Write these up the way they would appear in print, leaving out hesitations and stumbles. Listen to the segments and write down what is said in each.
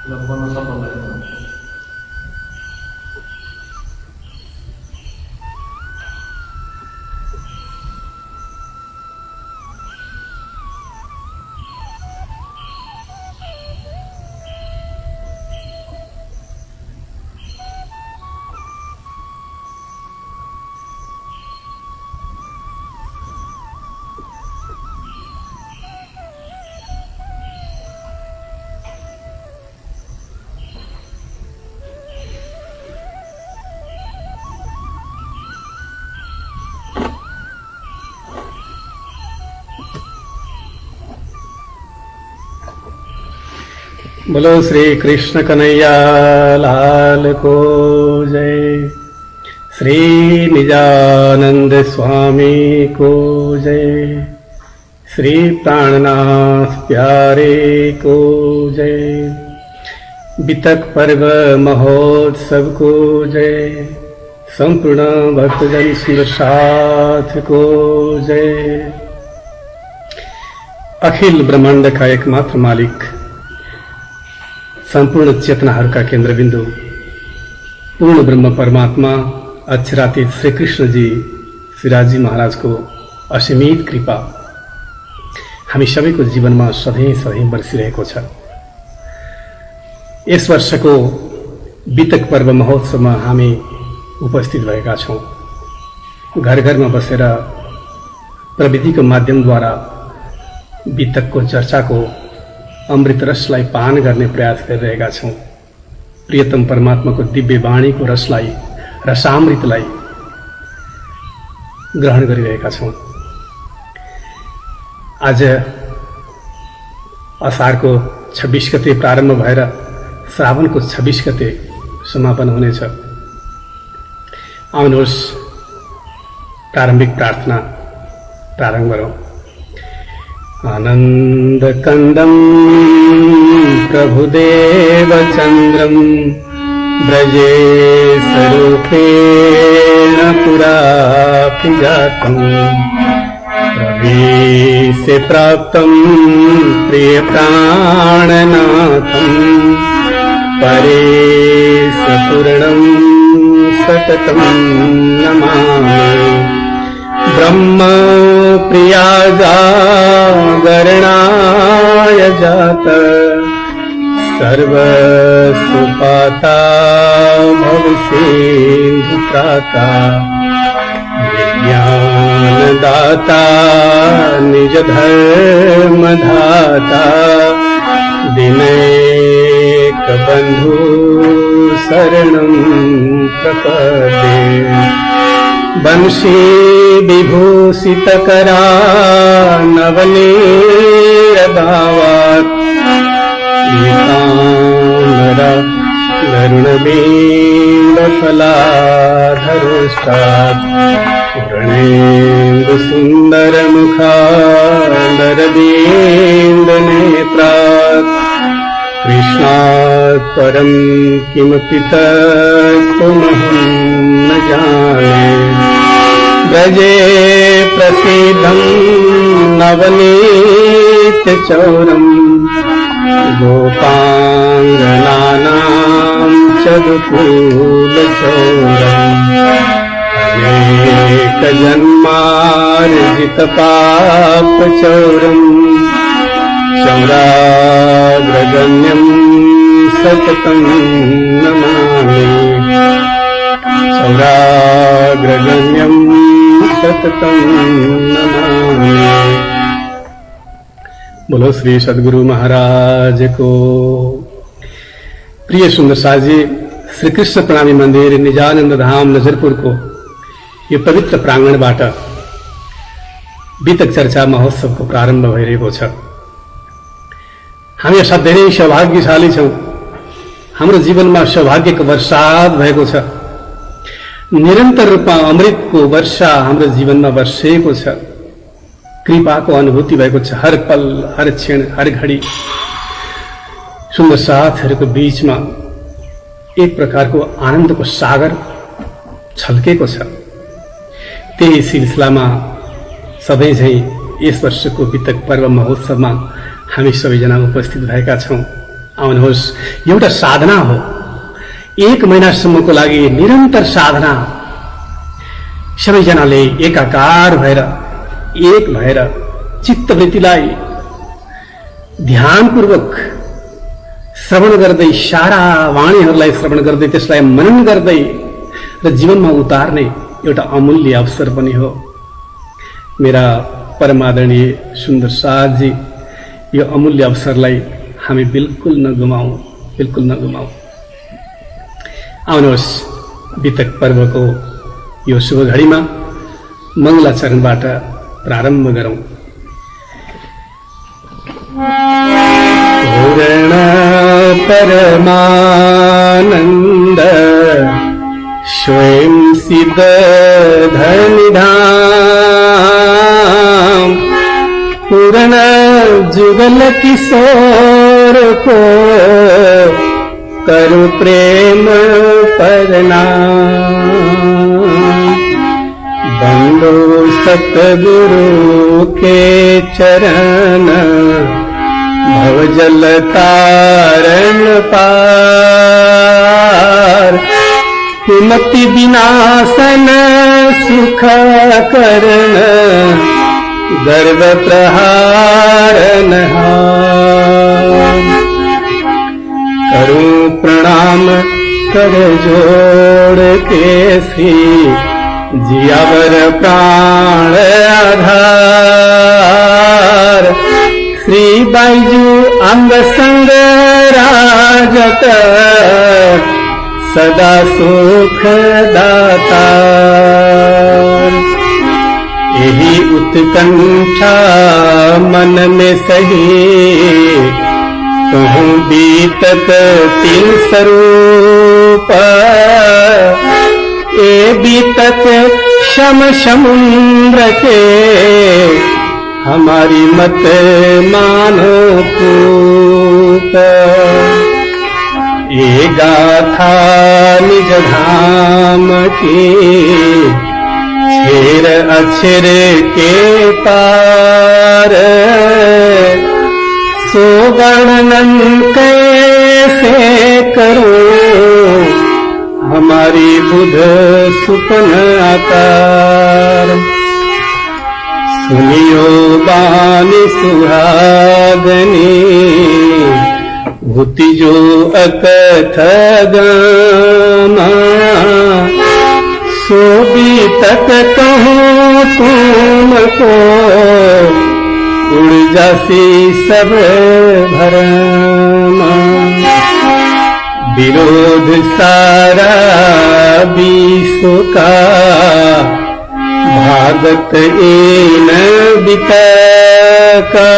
बन्न सफल भएको हुन्छ। बोलो श्री कृष्ण कन्हैया लाल को जय। श्री निजानंद स्वामी को जय। श्री प्राणनाथ प्यारे को जय। बितक पर्व महोत्सव को जय। संपूर्ण भक्तजन सुंदर साथ को जय। अखिल ब्रह्मांड का एकमात्र मालिक, संपूर्ण चेतनाहरूका केन्द्रबिन्दु, पूर्ण ब्रह्म परमात्मा अक्षरातीत श्री कृष्ण जी श्रीराजी महाराजको असीमित कृपा हामी सबैको जीवनमा सधैँ सधैँ बरसिरहेको छ। यस वर्षको बितक पर्व महोत्सवमा हामी उपस्थित भएका छौं। घर घरमा बसेर प्रविधिको माध्यमद्वारा बितकको चर्चाको अमृत रसलाई पान गर्ने प्रयास गरिरहेका छौं। प्रियतम परमात्माको दिव्य वाणीको रसलाई, रसामृतलाई ग्रहण गरिरहेका छौं। आज असारको 26 गते प्रारम्भ भएर श्रावणको 26 गते समापन हुनेछ। आउनुहोस् प्रारम्भिक प्रार्थना प्रारम्भ गरौं। आनन्दकन्दं प्रभुदेव चन्द्रं व्रजे स्वरूपेण पुरापि जातं प्रवेशे प्राप्तं प्रियप्राणनाथं परेशपूर्णं सततं नमामि। ब्रह्म प्रियाजागरणाय जात सर्वसुपाता भवसिन्धुत्राता विज्ञानदाता निजधर्मधाता दिनैकबन्धु शरणं प्रपद्ये। वंशी विभूषितकरा नवनीरदावात् पीताम्बरा गरुणबिम्बफलाधरोष्टात् पूर्णेन्दुसुन्दरमुखादरदीन्दनेत्रात् कृष्णात् परं किमपि तत्त्वमहं न जाने। व्रजे प्रसीदं नवनीतचौरं गोपाङ्गनानां चतुकूलचौरम् अनेकजन्मार्जितपापचौरम् चौराग्रगण्यं सततं नमामि। चौराग्रगण्यं सततं नमामि। बोलो श्री सद्गुरु महाराज को। प्रिय सुंदर साजी, श्री कृष्ण प्रणामी मन्दिर निजानन्द धाम नजरपुर को यो पवित्र प्रांगणबाट बितक चर्चा महोत्सवको प्रारम्भ भइरहेको छ। हामी धेरै सौभाग्यशाली छौं। हाम्रो जीवनमा सौभाग्यको वर्षात भएको छ। निरन्तर रूपमा अमृतको वर्षा हाम्रो जीवनमा वर्षेको छ। कृपाको अनुभूति भएको छ। हर पल, हर क्षण, हर घडी सुन्दर साथहरूको बीचमा एक प्रकारको आनन्दको सागर छल्केको छ। त्यही सिलसिलामा सधैँ झैं यस वर्षको बितक पर्व महोत्सवमा हामी सबैजना उपस्थित भएका छौं। आउनुहोस्, एउटा साधना हो, 1 महिनासम्मको लागि निरन्तर साधना। सबैजनाले एकाकार भएर, एक भएर चित्तवृत्तिलाई ध्यानपूर्वक श्रवण गर्दै, सारा वाणीहरूलाई श्रवण गर्दै, त्यसलाई मनन गर्दै र जीवनमा उतार्ने एउटा अमूल्य अवसर पनि हो। मेरा परमादरणीय सुन्दर साथजी, यो अमूल्य अवसरलाई हामी बिल्कुल नगुमाऊ, बिल्कुल नगुमाऊ। आउनुहोस्, वितक पर्वको यो शुभ घडीमा मङ्गलाचरणबाट प्रारम्भ गरौं। पूर्ण परमानंद स्वयं सिद्ध धनिधाम, पूर्ण जुगल किशोर को करु प्रेम प्रणाम। बंदो सतगुरु के चरण, भवजल तारण पार। कुमति विनाशन सुख करण, गर्व प्रहारन हार। करूं प्रणाम कर जोड़ के श्री जियावर प्राण आधार। श्री बाईजू अंग संग राजत, सदा सुख दाता। यही उत्कंठा मन में सही, कहूँ बीतत 3 स्वरूप। ए बीतत शम समुद्र के, हमारी मत मानो पूत। ये गाथा निज धाम की, छेर अक्षर के पार। सो वर्णन कैसे करूं, हमारी बुध सुपन आकार। सुनियो बानी सुहागनी, भूति जो अकथ गामा। सो बीतत कहूँ तुमको, उड़ जासी सब भरमा। विरोध सारा विश्व का, भागत इन बितका।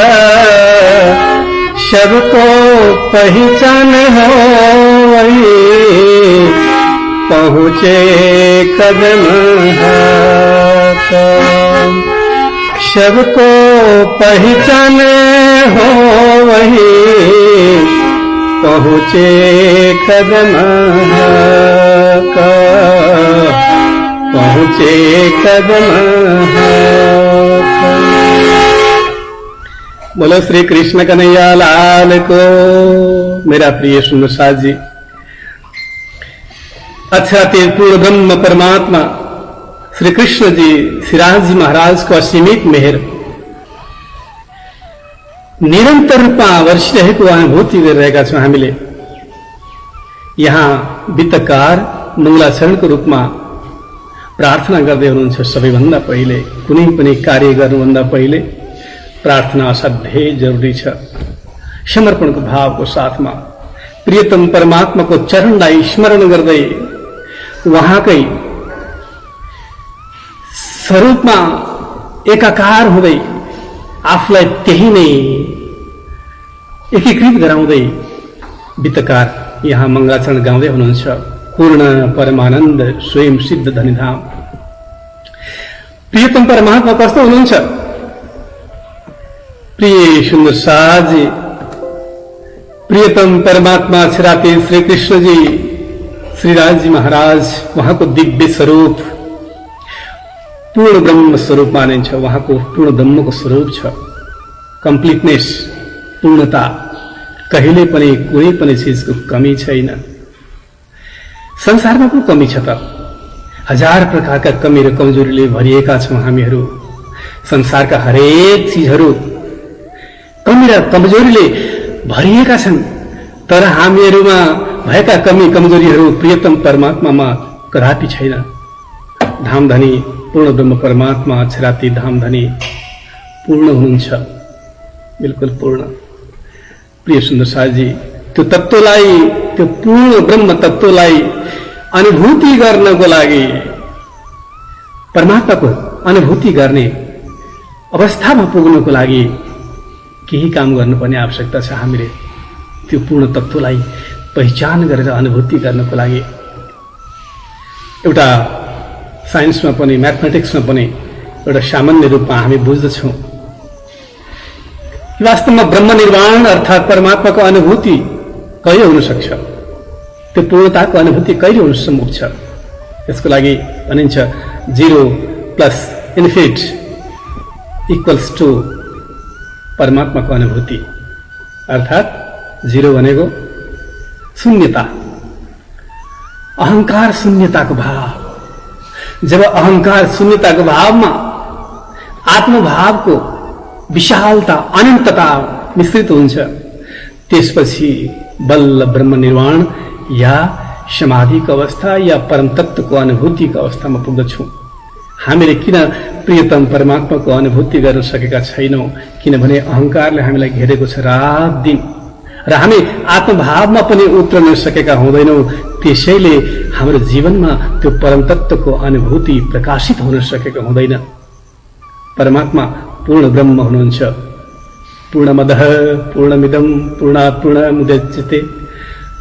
सबको पहचान हो वही, पहुँचे कदम का। सबको पहचान हो वही, पहुँचे कदम का। पहुँचे कदम का। बोलो श्री कृष्ण कन्हैया लाल को। मेरा प्रिय सुंदर साथ जी, अच्छा पूर्ण ब्रह्म परमात्मा श्री कृष्ण जी, श्रीराज जी महाराज को असीमित मेहर निरन्तर रूपमा वर्षिरहेको अनुभूति गरिरहेका छौं हामीले। यहाँ वित्तकार मङ्गलाचरणको रूपमा प्रार्थना गर्दै हुनुहुन्छ। सबैभन्दा पहिले कुनै पनि कार्य गर्नुभन्दा पहिले प्रार्थना असाध्यै जरुरी छ। समर्पणको भावको साथमा प्रियतम परमात्माको चरणलाई स्मरण गर्दै उहाँकै स्वरूपमा एकाकार हुँदै आफूलाई त्यही नै एकीकृत गराउँदै वित्तकार यहाँ मङ्गलाचरण गाउँदै हुनुहुन्छ। पूर्ण परमानन्द स्वयं सिद्ध धनिधाम। प्रियतम परमात्मा कस्तो हुनुहुन्छ? प्रिय सुन्दर साजी, प्रियतम परमात्मा छिराते श्री कृष्ण जी, श्रीराज जी महाराज, उहाँको दिव्य स्वरूप पूर्ण ब्रह्म स्वरूप मानिन्छ। उहाँको पूर्ण ब्रह्मको स्वरूप छ। कम्प्लिटनेस, पूर्णता, कहिले पनि कुनै पनि चीजको कमी छैन। संसारमा पो कमी छ त, हजार प्रकारका कमी र कमजोरीले भरिएका छौं हामीहरू। संसारका हरेक चीजहरू कमी र कमजोरीले भरिएका छन्, तर हामीहरूमा भएका कमी कमजोरीहरू प्रियतम परमात्मामा कदापि छैन। धामधनी पूर्ण ब्रह्म परमात्मा अक्षराती धामधनी पूर्ण हुनुहुन्छ, बिल्कुल पूर्ण। प्रिय सुन्दर साथी, त्यो तत्त्वलाई, त्यो पूर्ण ब्रह्म तत्त्वलाई अनुभूति गर्नको लागि, परमात्माको अनुभूति गर्ने अवस्थामा पुग्नको लागि केही काम गर्नुपर्ने आवश्यकता छ। हामीले त्यो पूर्ण तत्त्वलाई पहिचान गरेर अनुभूति गर्नको लागि एउटा साइन्समा पनि म्याथमेटिक्समा पनि एउटा सामान्य रूपमा हामी बुझ्दछौँ। वास्तवमा ब्रह्म निर्वाण अर्थात् परमात्माको अनुभूति कहिले हुन सक्छ, त्यो पूर्णताको अनुभूति कहिले हुन सम्भव छ? यसको लागि भनिन्छ 0 + इन्फिनिट = परमात्माको अनुभूति। अर्थात् 0 भनेको शून्यता, अहंकार शून्यताको भाव। जब अहंकार शून्यताको भावमा आत्मभावको विशालता, अनन्तता मिश्रित हुन्छ, त्यसपछि बल्ल ब्रह्म निर्वाण या समाधिको अवस्था या परम तत्त्वको अनुभूतिको अवस्थामा पुग्दछौँ। हामीले किन प्रियतम परमात्माको अनुभूति गर्न सकेका छैनौं? किनभने अहंकारले हामीलाई घेरेको छ रात दिन, र हामी आत्मभावमा पनि उत्रन सकेका हुँदैनौं। त्यसैले हाम्रो जीवनमा त्यो परम तत्त्वको अनुभूति प्रकाशित हुन सकेको हुँदैन। परमात्मा पूर्ण ब्रह्म हुनुहुन्छ। पूर्णमदः पूर्णमिदं पूर्णात् पूर्णमुदच्यते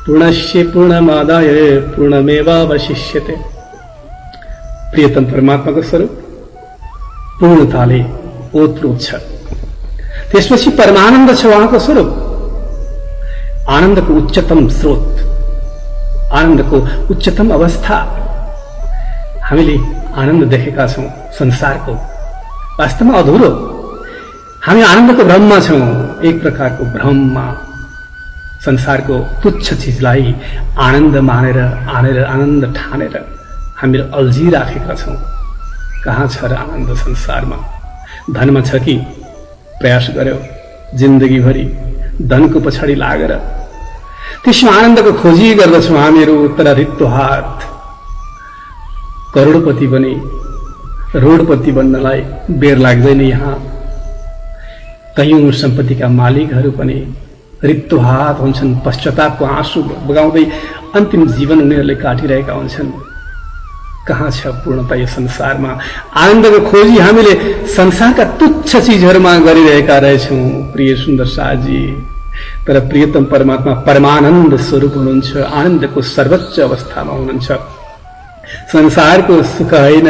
पूर्णस्य पूर्णमादाय पूर्णमेवावशिष्यते। प्रियतम परमात्माको स्वरूप पूर्णताले ओतप्रोत छ। त्यसपछि परमानन्द छ उहाँको स्वरूप, आनन्दको उच्चतम स्रोत, आनन्दको उच्चतम अवस्था। हामीले आनन्द देखेका छौं संसारको, वास्तवमा अधुरो। हामी आनन्दको भ्रममा छौं, एक प्रकारको भ्रममा, संसारको तुच्छ चीजलाई आनन्द मानेर आनन्द ठानेर हामीले अल्झिराखेका छौं। कहाँ छ र आनन्द संसारमा? धनमा छ कि प्रयास गर्यो जिन्दगीभरि धनको पछाडि लागेर त्यसमा आनन्दको खोजी गर्दछौँ हामीहरू। तर रित्तो हात करोडपति बने रोडपति बन्नलाई बेर लाग्दैन। यहाँ कयौं सम्पत्तिका मालिकहरू पनि रित्तो हात हुन्छन्, पश्चातापको आँसु बगाउँदै अन्तिम जीवन उनीहरूले काटिरहेका हुन्छन्। कहाँ छ पूर्णता यो संसारमा? आनन्दको खोजी हामीले संसारका तुच्छ चीजहरूमा गरिरहेका रहेछौँ प्रिय सुन्दर साजी। तर प्रियतम परमात्मा परमानन्द स्वरूप हुनुहुन्छ, आनन्दको सर्वोच्च अवस्थामा हुनुहुन्छ। संसारको सुख होइन,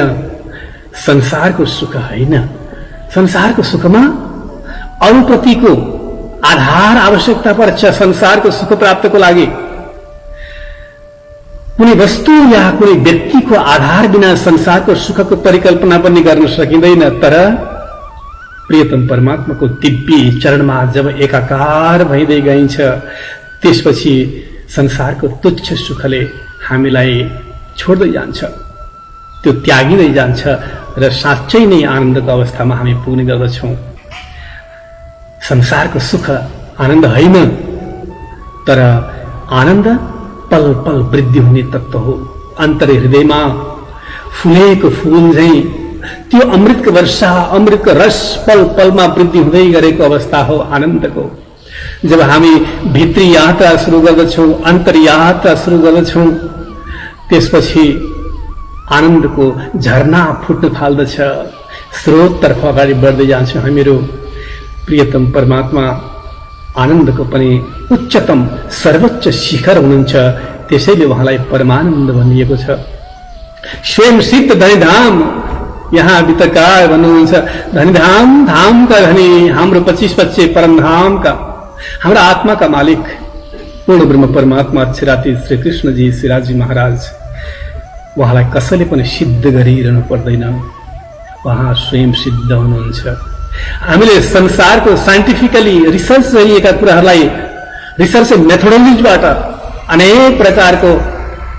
संसारको सुख होइन, संसारको सुखमा अरूप्रतिको आधार आवश्यकता पर्छ। संसारको सुख प्राप्तको लागि कुनै वस्तु या कुनै व्यक्तिको आधार बिना संसारको सुखको परिकल्पना पनि गर्न सकिँदैन। तर प्रियतम परमात्माको दिव्य चरणमा जब एकाकार भइदै गइन्छ, त्यसपछि संसारको तुच्छ सुखले हामीलाई छोड्दै जान्छ, त्यो त्यागिँदै जान्छ र साँच्चै नै आनन्दको अवस्थामा हामी पुग्ने गर्दछौँ। संसारको सुख आनन्द होइन, तर आनन्द पल पल वृद्धि हुने तत्त्व हो। अन्तरे हृदयमा फुलेको फूल झैं त्यो अमृतको वर्षा, अमृतको रस पल पलमा वृद्धि हुँदै गरेको अवस्था हो आनन्दको। जब हामी भित्री यात्रा सुरु गर्दछौँ, अन्तर यात्रा सुरु गर्दछौँ, त्यसपछि आनन्दको झरना फुट्न थाल्दछ, स्रोततर्फ अगाडि बढ्दै जान्छौँ हामीहरू। प्रियतम परमात्मा आनन्दको पनि उच्चतम सर्वोच्च शिखर हुनुहुन्छ, त्यसैले उहाँलाई परमानन्द भनिएको छ। स्वयं सिद्ध धनीधाम यहाँ वितकार भन्नुहुन्छ, धनीधाम धामका धनी, हाम्रो 25 परमधामका, हाम्रा आत्माका मालिक पूर्ण ब्रह्म परमात्मा अक्षराती श्री कृष्णजी श्रीराजी महाराज। उहाँलाई कसैले पनि सिद्ध गरिरहनु पर्दैन, उहाँ स्वयं सिद्ध हुनुहुन्छ। हामीले संसारको साइन्टिफिकली रिसर्च गरिएका कुराहरूलाई रिसर्च मेथोडोलोजीबाट अनेक प्रकारको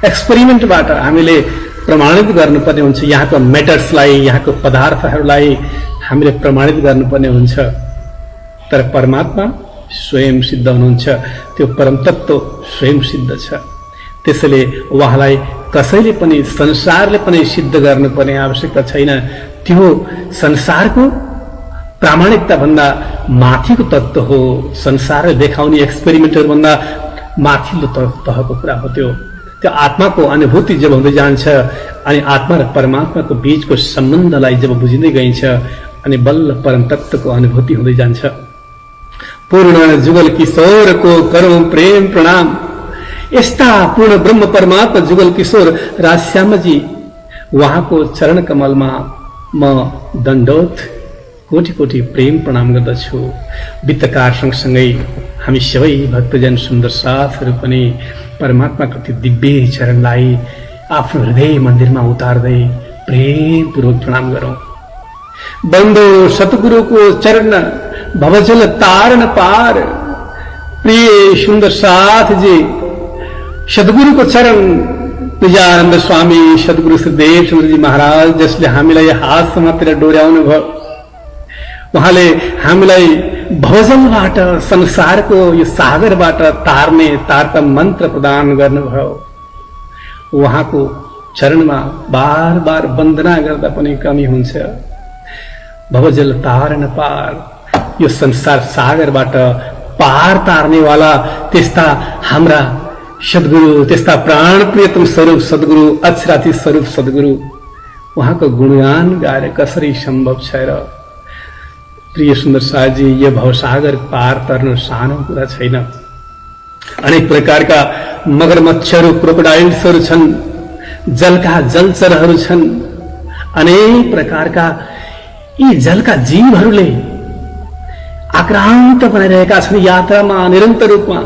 एक्सपेरिमेन्टबाट हामीले प्रमाणित गर्नुपर्ने हुन्छ। यहाँको मेटर्सलाई, यहाँको पदार्थहरूलाई हामीले प्रमाणित गर्नुपर्ने हुन्छ। तर परमात्मा स्वयं सिद्ध हुनुहुन्छ, त्यो परम तत्व स्वयं सिद्ध छ। त्यसैले उहाँलाई कसैले पनि, संसारले पनि सिद्ध गर्नुपर्ने आवश्यकता छैन। त्यो संसारको प्रामाणिकता भन्दा माथिको तत्व हो। संसारले देखाउने एक्सपेरिमेन्टहरू भन्दा माथिल्लो तहको कुरा हो। त्यो आत्माको अनुभूति जब हुँदै जान्छ अनि आत्मा र परमात्माको बीचको सम्बन्धलाई जब बुझिँदै गइन्छ अनि बल्ल परम तत्वको अनुभूति हुँदै जान्छ। पूर्ण जुगल किशोरको करौं प्रेम प्रणाम। यस्ता पूर्ण ब्रह्म परमात्मा जुगल किशोर राजश्यामजी, उहाँको चरण कमलमा म दण्डोत कोटि कोटि प्रेम प्रणाम गर्दछु। वित्तकार सँगसँगै हामी सबै भक्तजन सुन्दर साथहरू पनि परमात्माको दिव्य चरणलाई आफ्नो हृदय मन्दिरमा उतार्दै प्रेमपूर्वक प्रणाम गरौं। बन्दो सतगुरुको चरण भवजल तारन पार। प्रिय सुन्दर साथजी, सद्गुरुको चरण निजानन्द स्वामी सद्गुरु श्रीदेव चन्द्रजी महाराज, जसले हामीलाई हात समातेर डोर्याउनु भयो। उहाँले हामीलाई भवजलबाट, संसारको यो सागरबाट तार्ने तारतम मन्त्र प्रदान गर्नुभयो। उहाँको चरणमा बार बार वन्दना गर्दा पनि कमी हुन्छ। भवजल तारन पार, यो संसार सागरबाट पार तार्नेवाला त्यस्ता हाम्रा सद्गुरु, त्यस्ता प्राण प्रियतम स्वरूप सद्गुरु, अक्षराती स्वरूप सद्गुरु, उहाँको गुणगान गाएर कसरी सम्भव छ र? प्रिय सुन्दर साथजी, यो भवसागर पार तर्नु सानो कुरा छैन। अनेक प्रकारका मगरमच्छहरू, क्रोकोडाइल्सहरू छन्, जलका जलचरहरू छन्। अनेक प्रकारका यी जलका जीवहरूले आक्रान्त बनाइरहेका छन् यात्रामा निरन्तर रूपमा।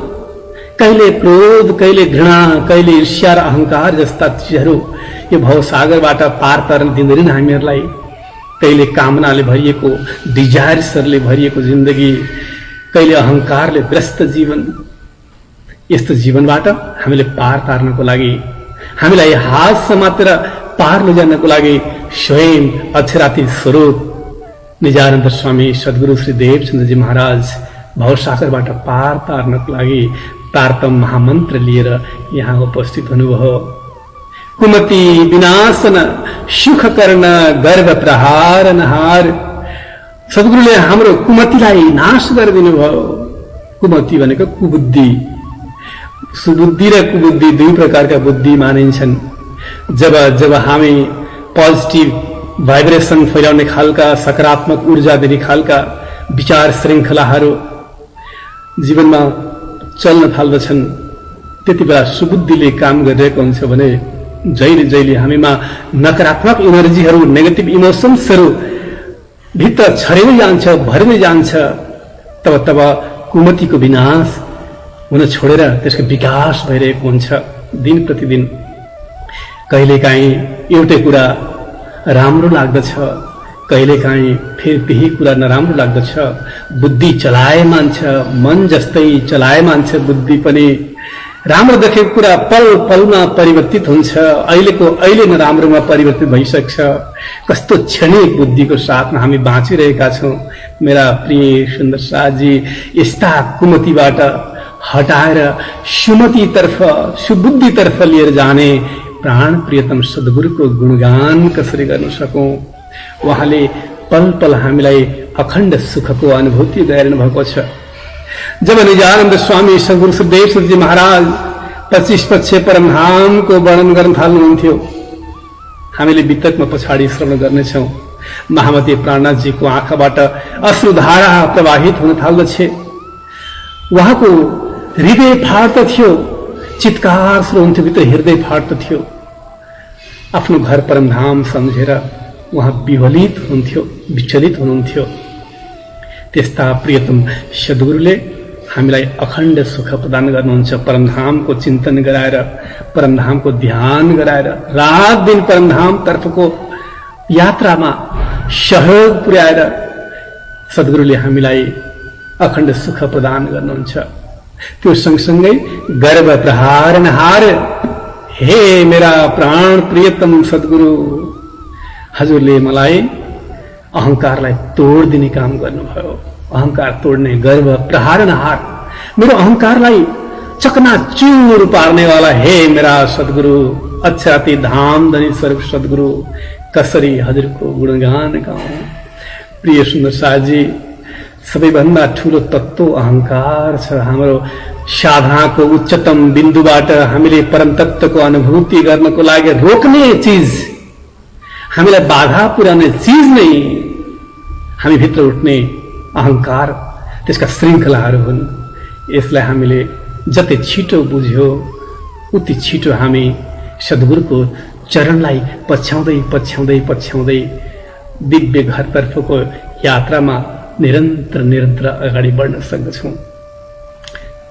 कहिले क्रोध, कहिले घृणा, कहिले ईर्ष्या र अहंकार जस्ता चिजहरू यो भवसागरबाट पार तर्न दिँदैनन् हामीहरूलाई। कहिले कामनाले भरिएको, डिजायर्सहरूले भरिएको जिन्दगी, कहिले अहंकारले ग्रस्त जीवन। यस्तो जीवनबाट हामीले पार तार्नको लागि, हामीलाई हात समातेर पार लैजानको लागि स्वयं अक्षराती स्वरूप निजानन्द स्वामी सद्गुरु श्री देवचन्द्रजी महाराज भवसागरबाट पार तार्नको लागि तारतम महामन्त्र लिएर यहाँ उपस्थित हुनुभयो। कुमति विनाशन सुख गर्न गर्भ प्रहार नहार। सद्गुरुले हाम्रो कुमतिलाई नाश गरिदिनु भयो। कुमति भनेको कुबुद्धि। सुबुद्धि र कुबुद्धि दुई प्रकारका बुद्धि मानिन्छन्। जब हामी पोजिटिभ भाइब्रेसन फैलाउने खालका, सकारात्मक ऊर्जा दिने खालका विचार श्रृङ्खलाहरू जीवनमा चल्न थाल्दछन्, त्यति बेला सुबुद्धिले काम गरिरहेको हुन्छ भने जहिले जहिले हामीमा नकारात्मक इनर्जीहरू, नेगेटिभ इमोसन्सहरू भित्र छरिँदै जान्छ, भरिँदै जान्छ। तब कुमतिको विनाश हुन छोडेर त्यसको विकास भइरहेको हुन्छ दिन प्रतिदिन। कहिलेकाहीँ एउटै कुरा राम्रो लाग्दछ, कहिलेकाहीँ फेरि त्यही कुरा नराम्रो लाग्दछ। बुद्धि चलायमान छ, मन जस्तै चलायमान छ बुद्धि पनि। राम्रो देखेको कुरा पल पलमा परिवर्तित हुन्छ, अहिलेको अहिले नराम्रोमा परिवर्तित भइसक्छ। कस्तो क्षणिक बुद्धिको साथमा हामी बाँचिरहेका छौँ। मेरा प्रिय सुन्दर साथजी, यस्ता कुमतिबाट हटाएर सुमतितर्फ, सुबुद्धितर्फ लिएर जाने प्राण प्रियतम सद्गुरुको गुणगान कसरी गर्न सकौं? उहाँले पल पल हामीलाई अखण्ड सुखको अनुभूति गराइरहनु भएको छ। जब निजानन्द स्वामी सद्गुरु सुखदेव जी महाराज 25 पक्ष परमधामको वर्णन गर्न थाल्नुहुन्थ्यो, हामीले वितकमा पछाडि श्रवण गर्नेछौँ। महामती प्राणनाथजीको आँखाबाट अश्रुधारा प्रवाहित हुन थाल्दछ। उहाँको हृदय फाट्दथ्यो, चित्कार सुरु हुन्थ्यो, भित्र हृदय फाट्दथ्यो। आफ्नो घर परमधाम सम्झेर उहाँ विचलित हुनुहुन्थ्यो। त्यस्ता प्रियतम सद्गुरुले हामीलाई अखण्ड सुख प्रदान गर्नुहुन्छ। परमधामको चिन्तन गराएर, परमधामको ध्यान गराएर, रात दिन परमधाम तर्फको यात्रामा सहयोग पुर्याएर सद्गुरुले हामीलाई अखण्ड सुख प्रदान गर्नुहुन्छ। त्यो सँगसँगै गर्व प्रहारनहार हे मेरा प्राण प्रियतम सद्गुरु, हजुरले मलाई अहंकारलाई तोड्दिने काम गर्नुभयो। अहंकार तोड्ने, गर्व प्रहारनहार, मेरो अहंकारलाई चकनाचूर पार्नेवाला हे मेरा सद्गुरु, अक्षराती धाम धनी स्वरूप सद्गुरु, कसरी हजुरको गुणगान गाउँ। प्रिय सुन्दर साजी, सबैभन्दा ठूलो तत्त्व अहंकार छ। हाम्रो साधनाको उच्चतम बिन्दुबाट हामीले परम तत्त्वको अनुभूति गर्नको लागि रोक्ने चीज, हामीलाई बाधा पुर्याउने चीज नै हामी भित्र उठ्ने अहंकार, त्यसका श्रृङ्खलाहरू हुन्। यसलाई हामीले जति छिटो बुझ्यो उति छिटो हामी सद्गुरुको चरणलाई पछ्याउँदै पछ्याउँदै पछ्याउँदै दिव्य घरतर्फको यात्रामा निरन्तर अगाडि बढ्न सक्दछौँ।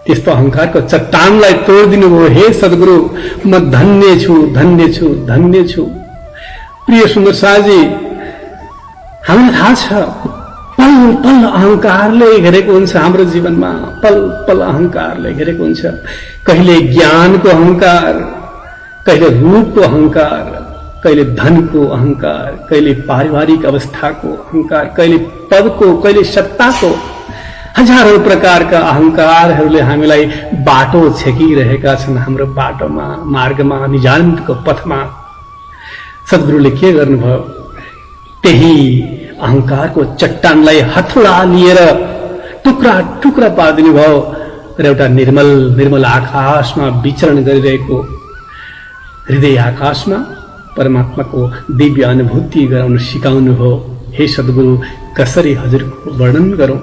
त्यस्तो अहंकारको चट्टानलाई तोडिदिनु भयो हे सद्गुरु, म धन्य छु, धन्य छु, धन्य छु। प्रिय सुन्दर साजी, हामीलाई थाहा छ पल पल अहंकारले घेरेको हुन्छ हाम्रो जीवनमा, पल पल अहंकारले घेरेको हुन्छ। कहिले ज्ञानको अहंकार, कहिले रूपको अहंकार, कहिले धनको अहंकार, कहिले पारिवारिक अवस्थाको अहंकार, कहिले पदको, कहिले सत्ताको, हजारौं प्रकारका अहंकारहरूले हामीलाई बाटो छेकिरहेका छन्। हाम्रो बाटोमा, मार्गमा, निजान्तको पथमा सद्गुरुले के गर्नुभयो? त्यही अहंकारको चट्टानलाई हथौडा लिएर टुक्रा टुक्रा पारिदिनु भयो र एउटा निर्मल निर्मल आकाशमा विचरण गरिरहेको हृदय आकाशमा परमात्माको दिव्य अनुभूति गराउन सिकाउनु भयो। हे सद्गुरु, कसरी हजुरको वर्णन गरौं?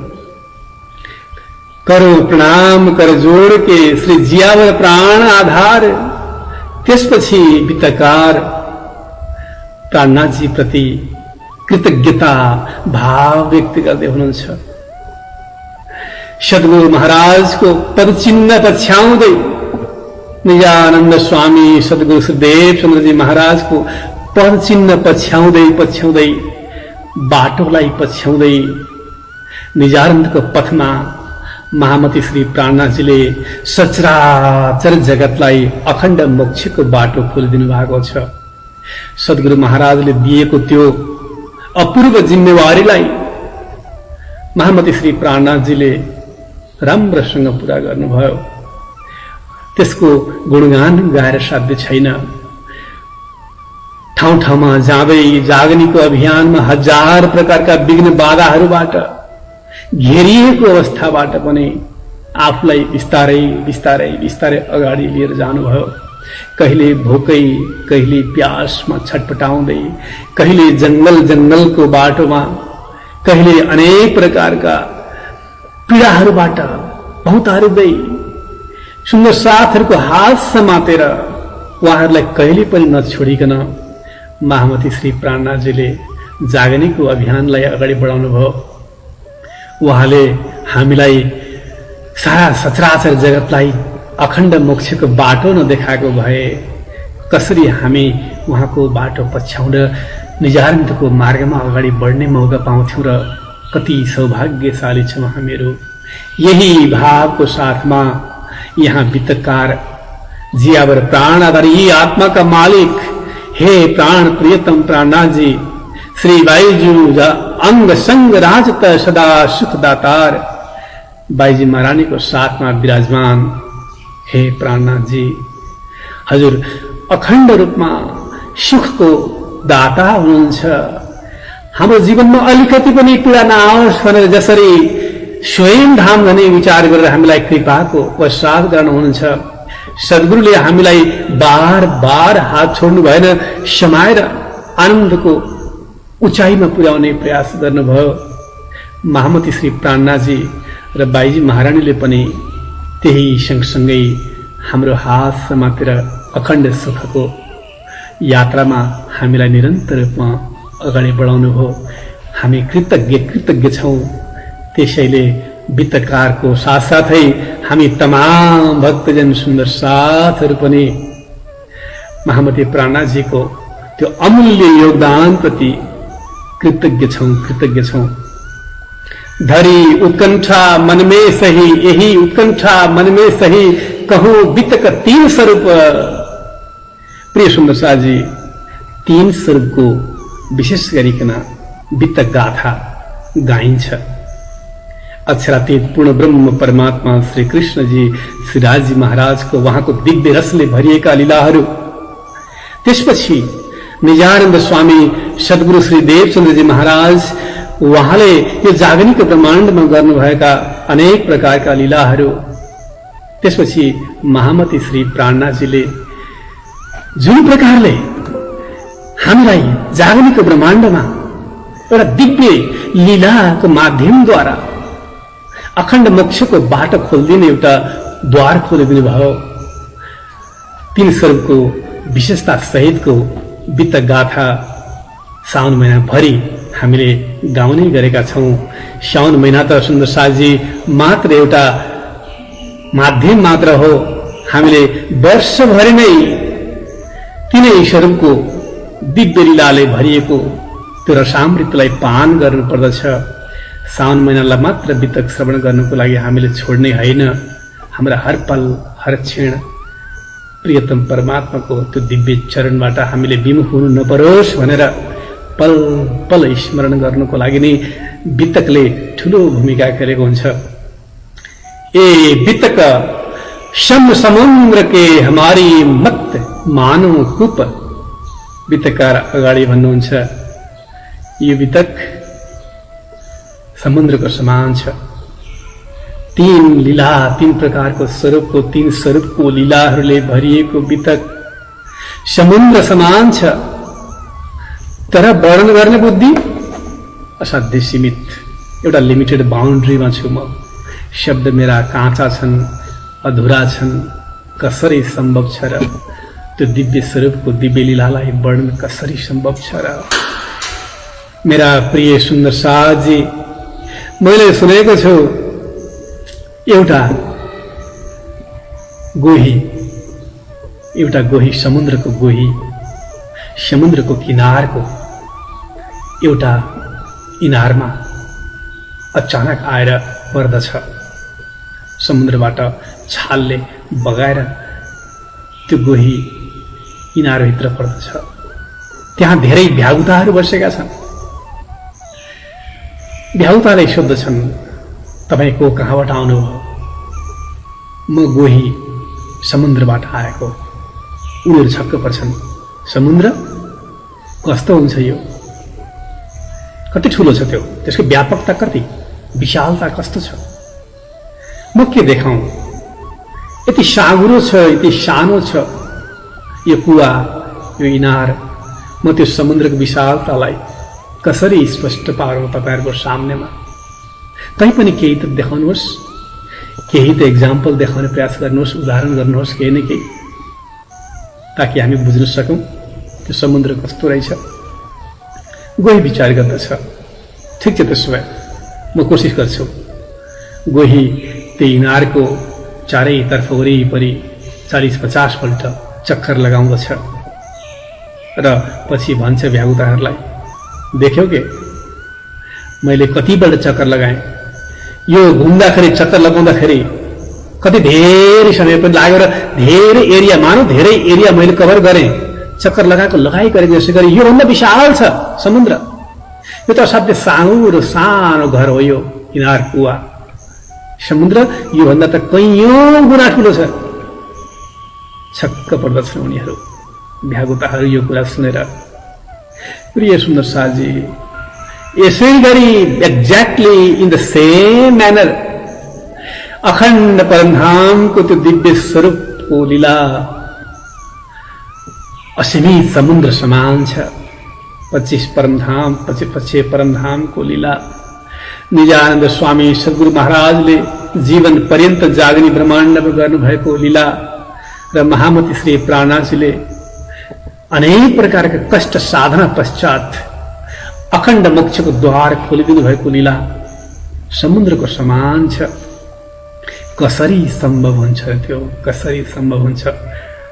करो प्रणाम कर जोड़ के श्री जियावर प्राण आधार, त्यसपछि वित्तकार प्राणनाथजी प्रति कृतज्ञता भाव व्यक्त गर्दै हुनुहुन्छ। सद्गुरु महाराजको पदचिन्ह पछ्याउँदै निजानन्द स्वामी सद्गुरु सुखदेव चन्द्रजी महाराजको पदचिन्ह पछ्याउँदै पछ्याउँदै बाटोलाई पछ्याउँदै निजानन्दको पथमा महामती श्री प्राणनाथजीले सचराचर जगतलाई अखण्ड मोक्षको बाटो खोलिदिनु भएको छ। सद्गुरु महाराजले दिएको त्यो अपूर्व जिम्मेवारीलाई महामती श्री प्राणनाथजीले राम्रोसँग पूरा गर्नुभयो। त्यसको गुणगान गाएर साध्य छैन। ठाउँ ठाउँमा जाँदै जागनीको अभियानमा हजार प्रकारका विघ्न बाधाहरूबाट घेरिएको अवस्थाबाट पनि आफूलाई बिस्तारै बिस्तारै बिस्तारै अगाडि लिएर जानुभयो। कहिले भोकै, कहिले प्यासमा छटपटाउँदै, कहिले जंगल जंगलको बाटोमा, कहिले अनेक प्रकारका पीडाहरूबाट भौतारिँदै सुन्दर साथहरूको हात समातेर उहाँहरूलाई कहिले पनि नछोडिकन महामती श्री प्राणनाथजीले जागनीको अभियानलाई अगाडि बढाउनु भयो। उहाँले हामीलाई सारा सचराचर जगतलाई अखण्ड मोक्षको बाटो नदेखाएको भए कसरी हामी उहाँको बाटो पछ्याउन निजानन्दको मार्गमा अगाडि बढ्ने मौका पाउँथ्यौं र कति सौभाग्यशाली छौं हामीहरू। यही भावको साथमा यहाँ वित्तकार जियावर प्राण आधार यी आत्माका मालिक हे प्राण प्रियतम प्राणनाथजी श्री बाईजू अंग संग राजत सदा सुखदातार बाईजी महारानीको साथमा विराजमान हे प्राणनाथजी, हजुर अखण्ड रूपमा सुखको दाता हुनुहुन्छ। हाम्रो जीवनमा अलिकति पनि पीडा नआओस् भनेर जसरी स्वयं धाम धनी विचार गरेर हामीलाई कृपाको प्रसाद गर्नुहुनुहुन्छ, सद्गुरुले हामीलाई बार बार हात छोड्नु भएन, समाएर आनन्दको उचाइमा पुर्याउने प्रयास गर्नुभयो। महामती श्री प्राणनाथजी र बाईजी महारानीले पनि त्यही सँगसँगै हाम्रो हात समातेर अखण्ड सुखको यात्रामा हामीलाई निरन्तर रूपमा अगाडि बढाउनु भयो। हामी कृतज्ञ छौं। त्यसैले वित्तकारको साथसाथै हामी तमाम भक्तजन सुन्दर साथहरू पनि महामती प्राणनाथजीको त्यो अमूल्य योगदान प्रति कृतज्ञ छौं। धरी उत्कंठा मन में सही, यही उत्कंठा मन में सही, कहूं वितक तीन स्वरूप। प्रिय सुन्दर साजी, तीन स्वरूपको विशेष गरिकन वितक गाथा गाइन्छ। अक्षरातीत पूर्ण ब्रह्म परमात्मा श्री कृष्णजी, श्रीराजजी महाराजको उहाँको दिव्य रसले भरिएका लीलाहरू, त्यसपछि निजानन्द स्वामी सद्गुरु श्री देवचन्द्रजी महाराज उहाँले यो जागनिक ब्रह्माण्डमा गर्नुभएका अनेक प्रकारका लीलाहरू, त्यसपछि महामती श्री प्राणनाथजीले जुन प्रकारले हामीलाई जागनिक ब्रह्माण्डमा एउटा दिव्य लीलाको माध्यमद्वारा अखण्ड मोक्षको बाटो खोलिदिने एउटा द्वार खोलिदिनु भयो। तीन स्वरूपको विशेषता सहितको वित्त गाथा साउन महिनाभरि हामीले गाउने गरेका छौं। साउन महिना त सुन्दर साजी मात्र एउटा माध्यम मात्र हो। हामीले वर्षभरि नै तीनै स्वरूपको दिव्य लीलाले भरिएको त्यो रसामृतलाई पान गर्नु पर्दछ। साउन महिनालाई मात्र वितक श्रवण गर्नुको लागि हामीले छोड्ने होइन। हाम्रा हर पल हर क्षण प्रियतम परमात्माको त्यो दिव्य चरणबाट हामीले विमुख हुनु नपरोस् भनेर पल पल स्मरण गर्नुको लागि नै वितकले ठूलो भूमिका खेलेको हुन्छ। ए वितक सम समुद्र के हमारी मत मानो कूप। वितकार अगाडि भन्नुहुन्छ, यो वितक समुद्रको समान छ। तीन लीला, तीन प्रकारको स्वरूपको, तीन स्वरूपको लीलाहरूले भरिएको वितक समुद्र समान छ। तर वर्णन गर्ने बुद्धि असाध्य सीमित, एउटा लिमिटेड बाउन्ड्रीमा छु म। शब्द मेरा काँचा छन्, अधुरा छन्। कसरी सम्भव छ र त्यो दिव्य स्वरूपको दिव्य लीलालाई वर्णन कसरी सम्भव छ र? मेरा प्रिय सुन्दर साजी, मैले सुनेको छु एउटा गोही समुद्रको गोही समुद्रको किनारको एउटा इनारमा अचानक आएर पर्दछ। समुद्रबाट छालले बगाएर त्यो गोही इनारभित्र पर्दछ। त्यहाँ धेरै भ्यागुताहरू बसेका छन्। भ्यागुताले सोध्दछन्, तपाईँ को कहाँबाट आउनुभयो? म गोही समुद्रबाट आएको। उनीहरू छक्क पर्छन्, समुद्र कस्तो हुन्छ यो? कति ठूलो छ त्यो? त्यसको व्यापकता कति, विशालता कस्तो छ? म के देखाउँ? यति साँघुरो छ, यति सानो छ यो कुवा, यो इनार। म त्यो समुद्रको विशालतालाई कसरी स्पष्ट पारौँ तपाईहरुको सामनेमा? कहीँ पनि केही त देखाउनुहोस्, केही त एक्जाम्पल देखाउने प्रयास गर्नुहोस्, उदाहरण गर्नुहोस् केही न केही, ताकि हामी बुझ्न सकौं त्यो समुद्र कस्तो रहेछ। गोही विचार गर्दछ, ठिक छ त्यसो भए म कोसिस गर्छु। गोही त्यो इनारको चारैतर्फ वरिपरि 40-50 पल्ट चक्कर लगाउँदछ र पछि भन्छ भ्यागुताहरूलाई, देख्यौ के मैले कतिपल्ट चक्कर लगाएँ? यो घुम्दाखेरि चक्कर लगाउँदाखेरि कति धेरै समय पनि लाग्यो र धेरै एरिया, मानौ धेरै एरिया मैले कभर गरेँ। चक्कर लगाई गरेको यसै गरी योभन्दा विशाल छ समुद्र। यो त असाध्य सानो सानो घर हो यो इनार कुवा। समुद्र योभन्दा त कैयौं गुणा ठूलो छ। छक्क पर्दछन् उनीहरू, भ्यागुताहरू यो कुरा सुनेर। प्रिय सुन्दर साजी, यसै गरी exactly in the same manner अखण्ड परमधामको त्यो दिव्य स्वरूपको लीला असीमित समुद्र समान छ। 25 परमधामको लीला निजानन्द स्वामी सद्गुरु महाराजले जीवन पर्यन्त जागनी ब्रह्माण्डमा गर्नुभएको लीला र महामती श्री प्राणनाथजीले अनेक प्रकारका कष्ट साधना पश्चात अखण्ड मोक्षको द्वार खोलिदिनु भएको लीला समुद्रको समान छ। कसरी सम्भव हुन्छ त्यो? कसरी सम्भव हुन्छ?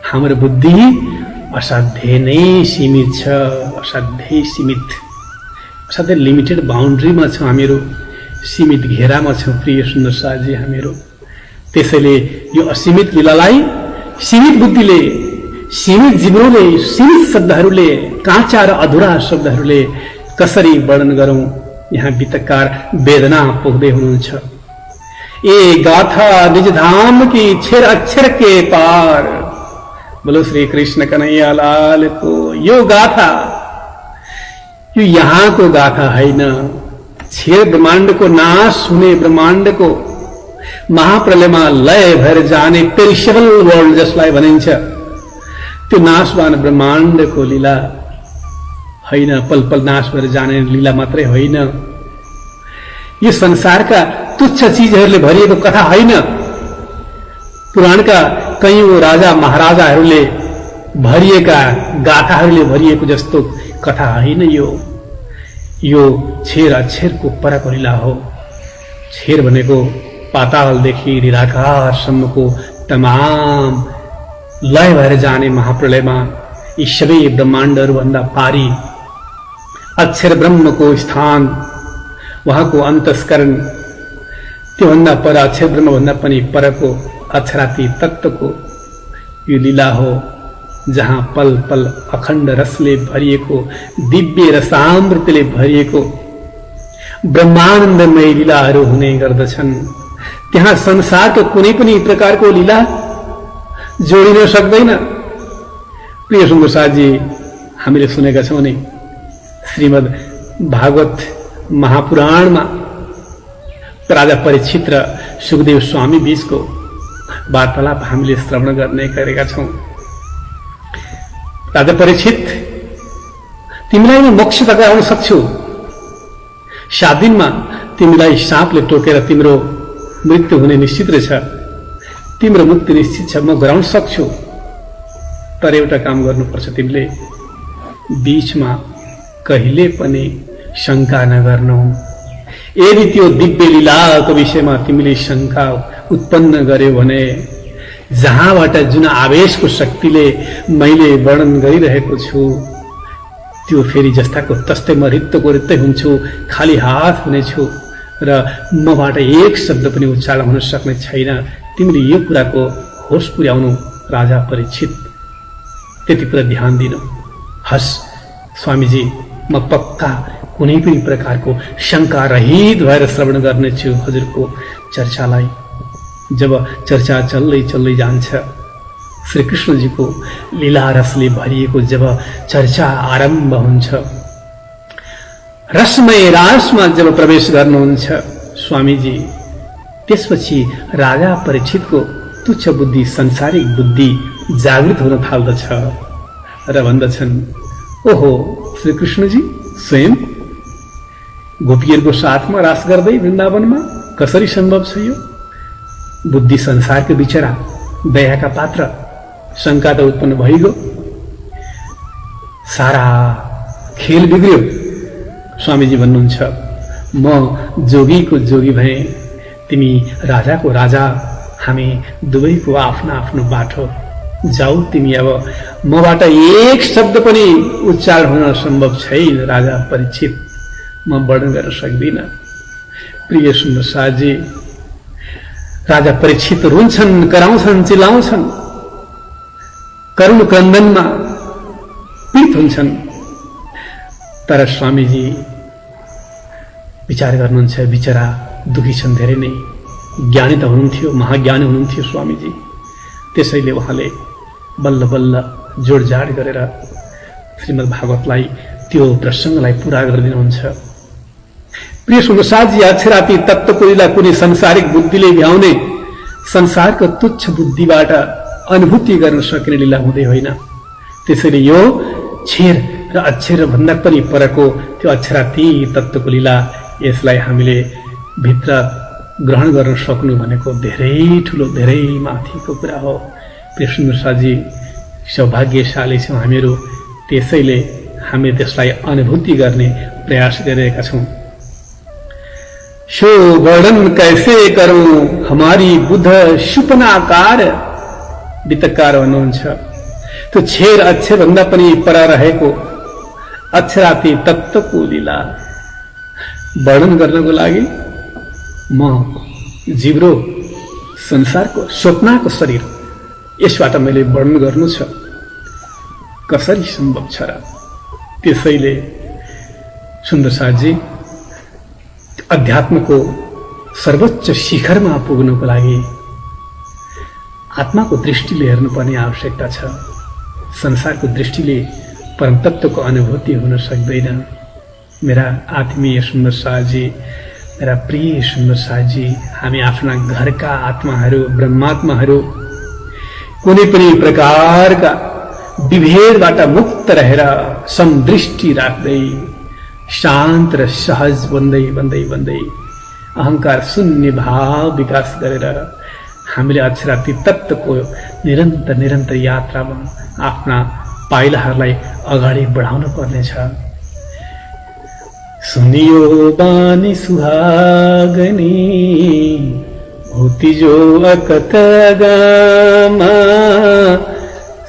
हाम्रो बुद्धि असाध्यै नै सीमित छ, असाध्यै सीमित, असाध्यै लिमिटेड बाउन्ड्रीमा छौं हामीहरू। सीमित घेरामा छौँ प्रिय सुन्दर साथजी हामीहरू। त्यसैले यो असीमित लीलालाई सीमित बुद्धिले, सीमित जीवनले, सीमित शब्दहरूले, काँचा र अधुरा शब्दहरूले कसरी वर्णन गरौं, यहाँ वितकार वेदना पोख्दै हुनुहुन्छ। ए गाथा निज धाम की छेर अक्षर के पार, बोलो श्री कृष्ण कन्हैया लाल को। यो गाथा यो यहाँको गाथा होइन, छेर ब्रह्माण्डको नाश हुने, ब्रह्माण्डको महाप्रलयमा लय भएर जाने पेरिसेबल वर्ल्ड जसलाई भनिन्छ, त्यो नाशवान ब्रह्माण्डको लीला होइन। पल पल नाश भएर जाने लीला मात्रै होइन, यो संसारका तुच्छ चीजहरूले भरिएको कथा होइन। पुराणका कयौं राजा महाराजाहरूले भरिएका गाथाहरूले भरिएको जस्तो कथा होइन यो छेर अक्षरको परको लीला हो। छेर भनेको पातालदेखि निराकारसम्मको तमाम लय भएर जाने महाप्रलयमा यी सबै ब्रह्माण्डहरूभन्दा पारी अक्षर ब्रह्मको स्थान, उहाँको अन्तस्करण, त्योभन्दा पर अक्षर ब्रह्मभन्दा पनि परको अक्षरातीत तत्त्वको यो लीला हो, जहाँ पल पल अखण्ड रसले भरिएको, दिव्य रसामृतले भरिएको ब्रह्मानन्दमय लीलाहरू हुने गर्दछन्। त्यहाँ संसारको कुनै पनि प्रकारको लीला जोडिन सक्दैन। प्रिय सुन्दर साथजी, हामीले सुनेका छौं नि, श्रीमद् भागवत महापुराणमा राजा परीक्षित र सुखदेव स्वामी बीचको वार्तालाप हामीले श्रवण गर्ने गरेका छौं। राजा परीक्षित, तिमीलाई म मोक्ष गराउन सक्छु, 7 दिनमा तिमीलाई साँपले टोकेर तिम्रो मृत्यु हुने निश्चित रहेछ, तिम्रो मुक्ति निश्चित छ, म गराउन सक्छु। तर एउटा काम गर्नुपर्छ, तिमीले बीचमा कहिले पनि शंका नगर्नु। यदि त्यो दिव्य लीलाको विषयमा तिमीले शंका उत्पन्न गर्यो भने, जहाँबाट जुन आवेशको शक्तिले मैले वर्णन गरिरहेको छु, त्यो फेरि जस्ताको तस्तै म रित्तको रित्तै हुन्छु, खाली हात हुनेछु र मबाट एक शब्द पनि उच्चारण हुन सक्ने छैन। तिमीले यो कुराको होस पुर्याउनु राजा परीक्षित, त्यति कुरा ध्यान दिनु। हस् स्वामीजी, म पक्का कुनै पनि प्रकारको शंका रहित भएर श्रवण गर्नेछु हजुरको चर्चालाई। जब चर्चा चल्दै चल्दै जान्छ, श्री कृष्णजीको लीला रसले भरिएको जब चर्चा आरम्भ हुन्छ, रसमय रासमा जब प्रवेश गर्नुहुन्छ स्वामीजी, त्यसपछि राजा परीक्षितको तुच्छ बुद्धि, सांसारिक बुद्धि जागृत हुन थाल्दछ र भन्दछन्, ओहो श्री कृष्णजी स्वयं गोपीहरूको साथमा रास गर्दै वृन्दावनमा कसरी सम्भव छ यो? बुद्धि संसारको बिचरा, दयाका पात्र, शंका त उत्पन्न भइगयो, सारा खेल बिग्रियो। स्वामीजी भन्नुहुन्छ, म जोगीको जोगी भए, तिमी राजाको राजा, हामी दुवैको आफ्नो आफ्नो बाटो जाऊ। तिमी अब मबाट एक शब्द पनि उच्चारण हुन सम्भव छैन राजा परीक्षित, म वर्णन गर्न सक्दिन। प्रिय सुन्दर साथजी, राजा परीक्षित रुन्छन्, कराउँछन्, चिल्लाउँछन्, करुण क्रन्दनमा पीडित हुन्छन्। तर स्वामीजी विचार गर्नुहुन्छ, बिचरा दुखी छन् धेरै नै। ज्ञानी त हुनुहुन्थ्यो, महाज्ञानी हुनुहुन्थ्यो स्वामीजी, त्यसैले उहाँले बल्ल बल्ल जोडजाड गरेर श्रीमद् भागवतलाई, त्यो प्रसङ्गलाई पूरा गरिदिनुहुन्छ। प्रिय सुन्दर साथजी, अक्षराती तत्त्वको लीला कुनै संसारिक बुद्धिले भ्याउने, संसारको तुच्छ बुद्धिबाट अनुभूति गर्न सकिने लीला हुँदै होइन। त्यसैले यो छेर र अक्षर भन्दा पनि परको त्यो अक्षराती तत्त्वको लीला, यसलाई हामीले भित्र ग्रहण गर्न सक्नु भनेको धेरै ठुलो, धेरै माथिको कुरा हो। प्रिय सुन्दर साथजी, सौभाग्यशाली छौँ हामीहरू, त्यसैले हामी त्यसलाई अनुभूति गर्ने प्रयास गरिरहेका छौँ। सो वर्णन कैसे करूं हमारी बुध शुपनाकार, वितकार भन्नुहुन्छ। त्यो छेर अक्षर भन्दा पनि पर रहेको अक्षराती तत्त्वको लीला वर्णन गर्नको लागि म जिब्रो संसारको स्वप्नको शरीर यसबाट मैले वर्णन गर्नु छ कसरी सम्भव छ र? त्यसैले सुन्दर साथजी अध्यात्मको सर्वोच्च शिखरमा पुग्नको लागि आत्माको दृष्टिले हेर्नुपर्ने आवश्यकता छ। संसारको दृष्टिले परम तत्त्वको अनुभूति हुन सक्दैन। मेरा आत्मीय सुन्दर साथजी, मेरा प्रिय सुन्दर साथजी, हामी आफ्ना घरका आत्माहरू, ब्रह्मात्माहरू कुनै पनि प्रकारका विभेदबाट मुक्त रहेर समदृष्टि राख्दै शान्त र सहज बन्दै बन्दै बन्दै अहंकार शून्य भाव विकास गरेर हामीले अक्षरार्थी तत्त्वको निरन्तर यात्रामा आफ्ना पाइलाहरूलाई अगाडि बढाउन पर्नेछ। सुनियो बानी सुहागनी होती जो अकत गामा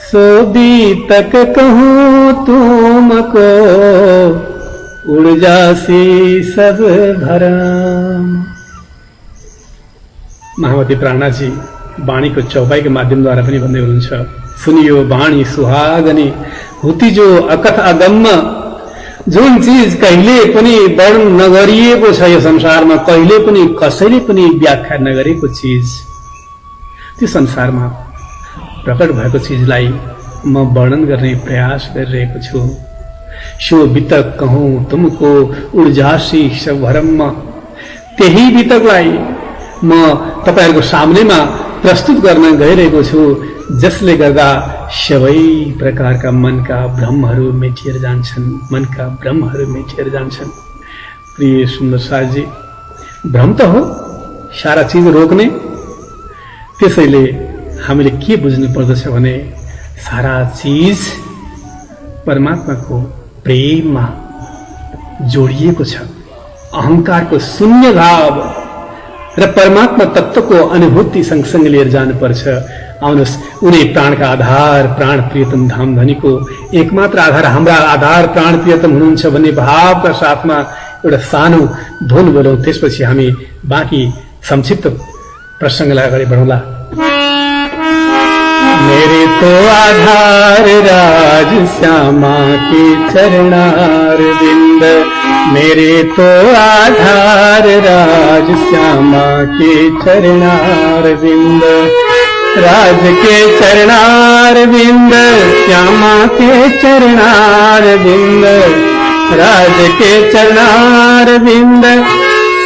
सो बीतक कहूँ तुमको उड़ जासी सब भरम। महामती प्राणाजी वाणीको चौपाईको माध्यमद्वारा पनि भन्दै हुनुहुन्छ सुनियो वाणी सुहागनी हुती जो अकथ अगम्म। जुन चीज कहिले पनि वर्णन नगरिएको छ यो संसारमा, कहिले पनि कसैले पनि व्याख्या नगरेको चीज, त्यो संसारमा प्रकट भएको चीजलाई म वर्णन गर्ने प्रयास गरिरहेको छु। सो बितक कहूँ तुमको उर्जासी भरम। त्यही बितकलाई म तपाईहरुको सामनेमा प्रस्तुत गर्न गइरहेको छु, जसले गर्दा सबै प्रकारका मनका भ्रमहरू मेटिएर जान्छन्, मनका भ्रमहरू मेटिएर जान्छन्। प्रिय सुन्दर साथजी, भ्रम त हो सारा चीज रोक्ने। त्यसैले हामीले के बुझ्नु पर्दछ भने सारा चीज परमात्माको प्रेममा जोडिएको छ। अहंकारको शून्य भाव र परमात्मा तत्त्वको अनुभूति सँगसँगै लिएर जानुपर्छ। आउनुहोस्, उनी प्राणका आधार, प्राण प्रियतम धाम धनीको एकमात्र आधार, हाम्रा आधार प्राण प्रियतम हुनुहुन्छ भन्ने भावका साथमा एउटा सानो धुन बोलौं, त्यसपछि हामी बाँकी संक्षिप्त प्रसंगलाई अगाडि बढाउँला। मेरे तो आधार राज श्यामा के चरणार बिंद, मेरे तो आधार राज श्यामा के चरणार बिंद। राज के चरणार बिंद, श्यामा के चरणार बिंद, राज के चरणार बिंद,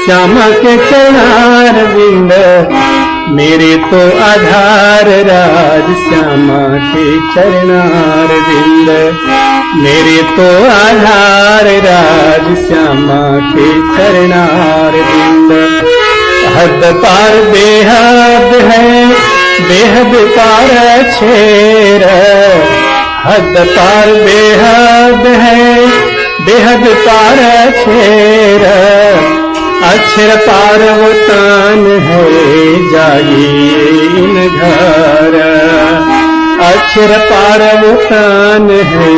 श्यामा के चरणार बिंद। मेरे तो आधार राज श्यामा के चरणार बिंद, मेरे तो आधार राज श्यामा के चरणार बिंद। हद पार बेहद है, बेहद पार छेर, हद पार बेहद है, बेहद पार छेर। अक्षर पार वो तान है, जागिए इन घर। अक्षर पार वो तान है,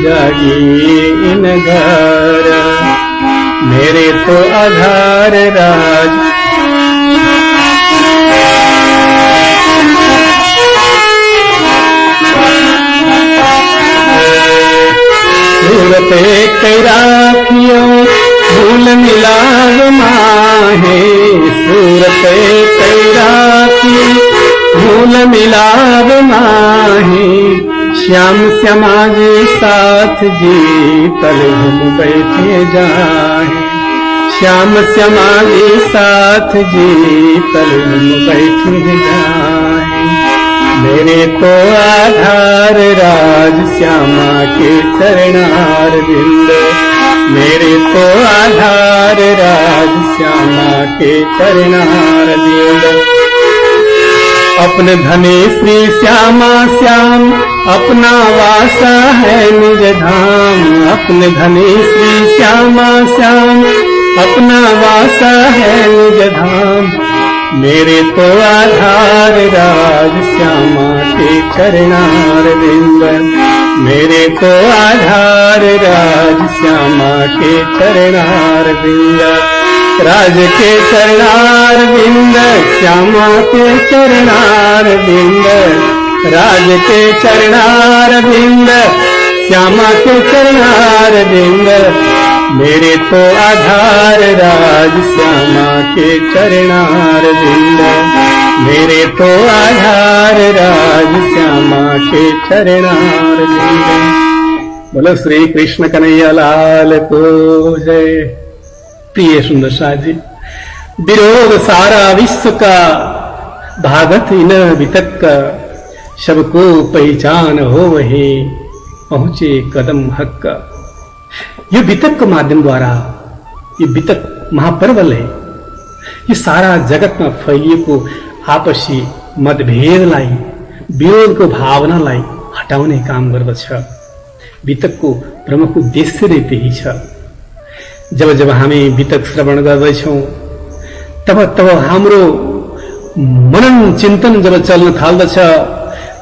जागिए इन घर। मेरे तो आधार राज सूरत कई राखियो भूल मिलाव माहे। सूरत कई राखी भूल मिलाव माहे। श्याम श्यामाजी साथ जी तल घूम बैठे जाहे। श्याम श्यामाजी साथ जी तल घूम बैठे जाहे। मेरे तो आधार राज श्यामा के चरणार बिंद, मेरे तो आधार राज श्यामा के चरणार बिंद। अपने धने श्री श्यामा श्याम अपना वासा है निज धाम। अपने धने श्री श्यामा श्याम अपना वासा है निज धाम। मेरे तो आधार राज श्यामा के चरणार बिंद, मेरे तो आधार राज श्यामा के चरणार बिंद। राज के चरणार बिंद, श्यामा के चरणार बिंद, राज के चरणार बिंद, श्यामा के चरणार बिंद, मेरे तो आधार राज श्यामा के चरणार बिंद, मेरे तो आधार राज श्यामा के चरणार बिंद। बोलो श्री कृष्ण कन्हैया लाल को जय। प्रिय सुंदर शाह जी, विरोध सारा विश्व का, भागत इन वितक का, सबको पहचान हो वही पहुंचे कदम हक का। ये वितक के माध्यम द्वारा, ये वितक महापर्वल है, ये सारा जगत में फैलिएको आपसी मतभेदलाई, विरोधको भावनालाई हटाउने काम गर्दछ। वितकको प्रमुख उद्देश्य नै त्यही छ। जब जब हामी वितक श्रवण गर्दैछौं तब तब हाम्रो मनन चिन्तन जब चल्न थाल्दछ,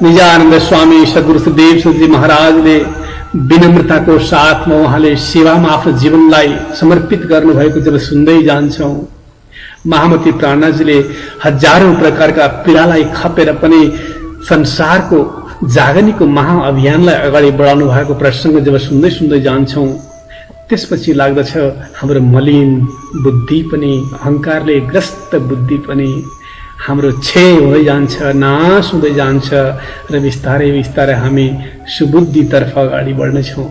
निजानन्द स्वामी सद्गुरु सुखदेव जी महाराजले विनम्रताको साथमा उहाँले सेवामा आफ्नो जीवनलाई समर्पित गर्नुभएको जब सुन्दै जान्छौं, महामती प्राणाजीले हजारौं प्रकारका पीडालाई खपेर पनि संसारको जागरणीको महाअभियानलाई अगाडि बढाउनु भएको प्रसंग जब सुन्दै सुन्दै जान्छौं, त्यसपछि लाग्दछ हाम्रो मलिन बुद्धि पनि, अहंकारले ग्रस्त बुद्धि पनि हाम्रो क्षय हुँदै जान्छ, नाश हुँदै जान्छ र बिस्तारै बिस्तारै हामी सुबुद्धितर्फ अगाडि बढ्नेछौं